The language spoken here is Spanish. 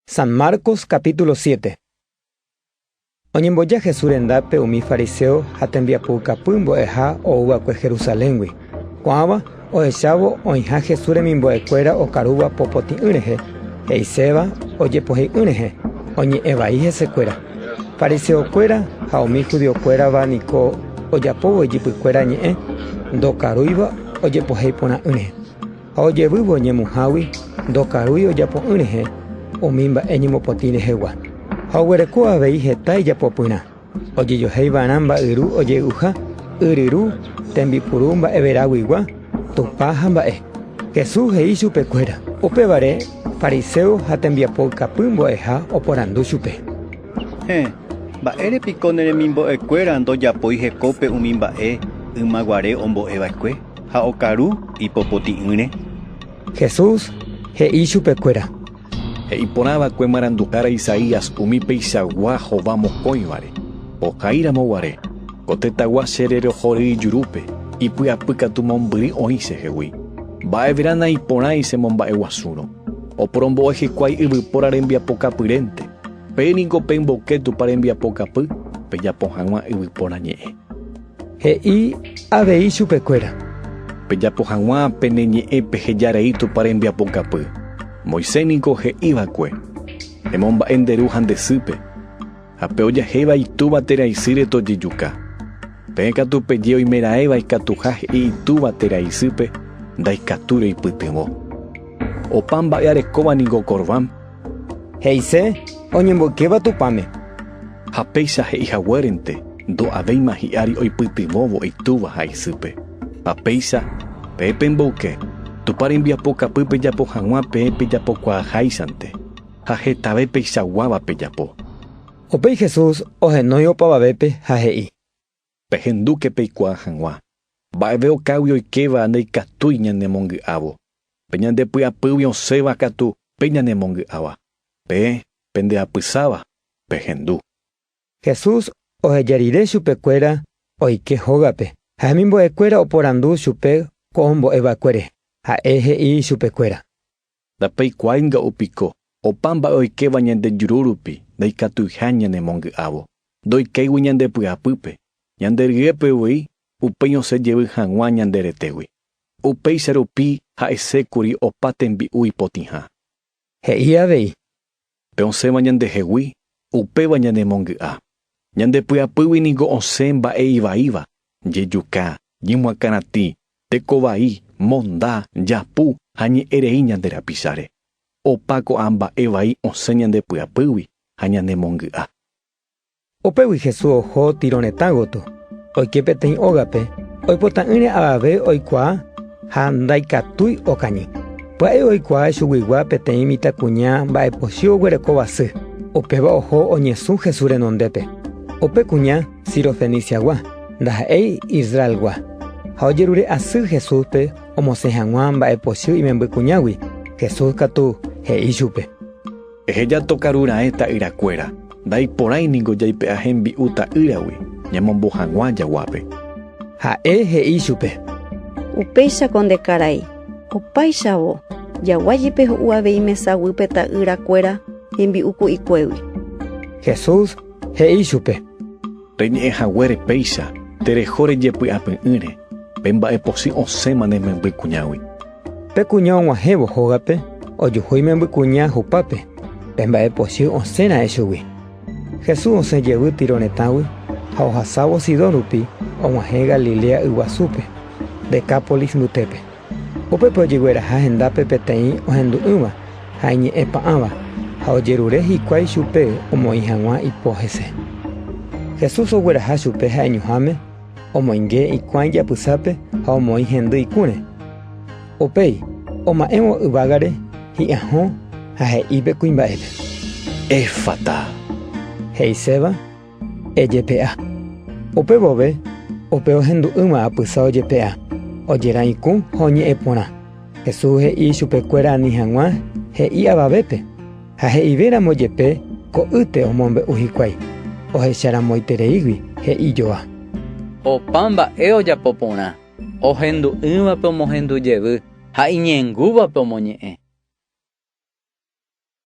San Marcos capítulo 7. Oñemboya Jesús rendape umi fariseo hatembiapu kapymbo eha ouvakue Jerusaléngui. Kuãva ohechávo oĩha Jesús remimbo'ekuéra okarúva popotĩ ýrehe, he'iséva ojepohei ýrehe, oñe'ẽvai hesekuéra. Fariseokuéra ha umi judiokuérava niko ojapóvo ijypykuéra ñe'ẽ, ndokarúiva ojepohei porã ýrehe. Ha ojevývo ñemuhágui, ndokarúi ojapo ýrehe umi mba'e ñemopotĩ rehegua. Ha oguereko avei heta ijapopyrã. Ojejohéivarã mba'yru oje'uha, yryru, tembipuru mba'everáguigua, tupa ha mba'e. Jesús he'i chupekuéra. Upevare fariseo ha tembiapo kapymbo'eha oporandu chupe. Mba'érepiko neremimbo'ekuéra ndojapói hekópe umi mba'e ymaguare ombo'eva'ekue ha okaru ipopoti'ỹre. Jesús he'i chupekuéra. He'iporãva'ekue marandukára Isaías umi peichagua hova mokõivare. Okaíramoguare, ko tetagua chererohory ijurúpe, ipy'apykatu mombyry oĩ chehegui. Mba'evérã naiporãi chemomba'eguasúrõ. Oporombo'e hikuái yvypóra rembiapokapyrénte. Péniko pemboke tupa rembiapokapy, pejapo hag̃ua yvypóra ñe'ẽ. He'i avei chupekuéra. Pejapo hag̃ua pene ñe'ẽ pehejarei tupa rembiapokapy. Moiséniko he'ívakue, emomba'enderu handesýpe, ha pe ojahéva itúva teraisýre tojejuka. Pékatu peje oimeraẽva ikatuha he'i itúva teraisýpe ndaikatu reipytyvõ. Opa mba'earekóva niko Corbán. He'ise oñemboykéva tupáme. Ha péicha he'ihaguérente ndo'avéima hi'ári oipytyvõvo itúva haisýpe. Ha péicha pe pemboke tupa rembiapokapy pejapo hag̃ua pe pejapokuaaháichante, ha hetave peichaguáva pejapo. Upéi Jesús ohenói opavavépe ha he'i. Pehendúke peikuaa hag̃ua. Mba'eve okágui oikeva ndaikatúi ñanemongy'ávo. Pe ñandepy'apýgui osẽva katu pe ñanemongy'áva. Pe pendeapysáva pehendu. Jesús ohejarire chupekuéra oike hógape. Ha hemimbo'ekuéra oporandu chupe ko ombo'eva'ekuére. Ha'e he'i chupekuéra. Ndapeikuáinga upiko opa mba'e oikeva ñandejurúrupi ndaikatuha ñanemongy'ávo. Ndoikéigui ñandepy'apýpe. Ñanderyépegui upéi osẽjevy hag̃ua ñanderetégui. Upéicha rupi ha'esékuri opa tembi'u ipotĩha. He'i avei. Pe osẽva ñandehegui, upéva ñanemongy'a. Ñandepy'apýgui niko osẽ mba'e ivaíva, jejuka, ñemuakaratĩ, tekovai, monda, japu ha ñe'ẽrei ñanderapicháre. Opa ko'ã mba'e vai osẽ ñandepy'apýgui ha ñanemongy'a. Upégui Jesús oho tironetã gotyo. Oike peteĩ ógape, oipotã'ỹre avave oikuaa ha ndaikatúi okañy. Pya'e oikuaa chuguigua peteĩ mitãkuña mba'epochy oguerekovasy. Upéva oho oñesũ Jesús renondépe. Upe kuña Sirofeniciagua, ndaha'éi Israelgua. Ha ojerure asy Jesúspe omosẽ hag̃ua mba'epochy imembykuñágui. Jesús katu he'i chupe. Eheja tokarura'e ta'yrakuéra. Ndaiporãi niko jaipe'a hembi'u ta'ýragui ñamombohag̃ua jaguápe. Ha'e he'i chupe. Upéichako ndekarái. Opáichavo jaguájepe ho'u avei mesaguýpe ta'yrakuéra hembi'u ku'ikuégui. Jesús he'i chupe. Reñe'ẽhaguére péicha tereho rejepy'apy'ỹre pe mba'epochý osẽma nemembykuñágui. Pe kuña og̃uahẽvo hógape ojuhúi membykuña hupápe pe mba'epochy osẽra'e chugui. Jesús osẽjevy tironetãgui ha ohasávo Sidón rupi og̃uahẽ Galilea yguasúpe, Decápolis mbytépe. Upépe ojegueraha hendápe peteĩ ohendu'ỹva ha iñe'ẽpa'ãva ha ojerure hikuái chupe omoĩ hag̃ua ipo hese. Jesús ogueraha chupe ha eñuháme, omoinge ikuãi japysápe ha omoĩ hendy ikũre. Upéi oma'ẽvo yvágare hi'ãho ha he'ípe kuimba'épe. Éfata. He'iséva ejepe'a. Upe vove upe ohendu'ỹva apysa ojepe'a. Ojera ikũ ha oñe'ẽ porã. Jesús he'i chupekuéra ani hag̃ua he'i avavépe. Ha he'ivéramo jepe ko yte omombe'u hikuái. Ohecharãmoitereígui he'ijoa. Opa mba'e ojapo porã. Ohendu'ỹvape omohendujevy ha iñengúvape omoñe'ẽ.